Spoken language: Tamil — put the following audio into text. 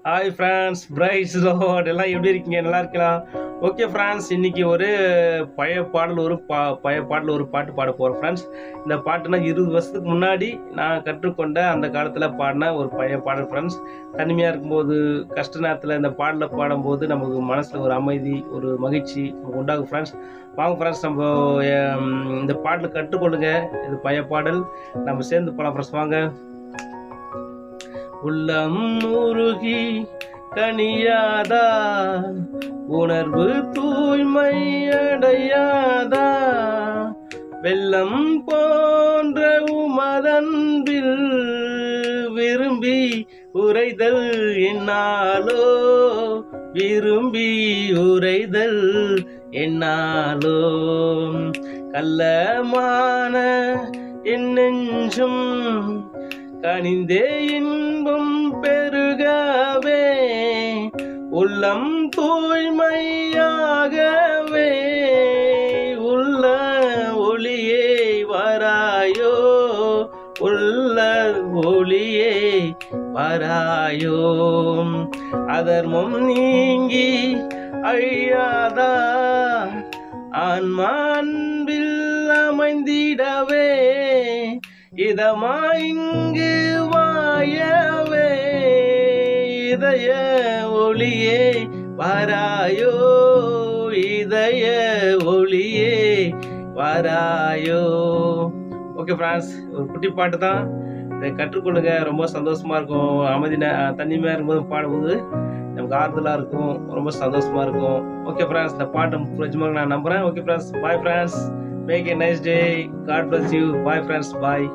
ஹாய் ஃப்ரெண்ட்ஸ், பிரைஸ் லார்ட் எல்லாம் எப்படி இருக்கீங்க? நல்லா இருக்கலாம். ஓகே ஃப்ரெண்ட்ஸ், இன்னைக்கு ஒரு பழைய பாடல் ஒரு பாட்டு பாட போகிறேன் ஃப்ரெண்ட்ஸ். இந்த பாட்டுனா 20 வருஷத்துக்கு முன்னாடி நான் கற்றுக்கொண்ட அந்த காலத்தில் பாடின ஒரு பழைய பாடல் ஃப்ரெண்ட்ஸ். தனிமையாக இருக்கும்போது, கஷ்ட நேரத்தில் இந்த பாடலை பாடும்போது நமக்கு மனசில் ஒரு அமைதி, ஒரு மகிழ்ச்சி நமக்கு உண்டாகும் ஃப்ரெண்ட்ஸ். வாங்க ஃப்ரெண்ட்ஸ், நம்ம இந்த பாடலை கற்றுக்கொள்ளுங்க. இது பழைய பாடல், நம்ம சேர்ந்து போகலாம் ஃப்ரெண்ட்ஸ். வாங்க. உள்ளம் உருகி கனியாதா, உணர்வு தூய்மை அடையாதா, வெள்ளம் போன்ற உமதன்பில் விரும்பி உரைதல் என்னாலோ, விரும்பி உரைதல் என்னாலோ, கள்ளமான என் நெஞ்சும் கனிந்தே இன்பம் பெருகவே, உள்ளம் தூய்மையாகவே, உள்ள ஒளியே வராயோ, உள்ள ஒளியே வராயோ, அதர்மம் நீங்கி அழியாதா, ஆன்மான்பில் அமைந்திடவே, இதமாயிங்கு வாயவே, இதய ஒளியே வராயோ, இதய ஒளியே வராயோ. ஓகே ஃப்ரெண்ட்ஸ், ஒரு குட்டி பாட்டு தான், இதை கற்றுக்கொள்ளுங்க. ரொம்ப சந்தோஷமா இருக்கும். தனிமையாக இருக்கும்போது பாடும்போது நமக்கு ஆறுதலாக இருக்கும், ரொம்ப சந்தோஷமா இருக்கும். ஓகே ஃப்ரெண்ட்ஸ், இந்த பாட்டு பிரச்சமாக நான் நம்புகிறேன். Okay friends, bye friends. Make a nice day. God bless you. Bye friends. Bye.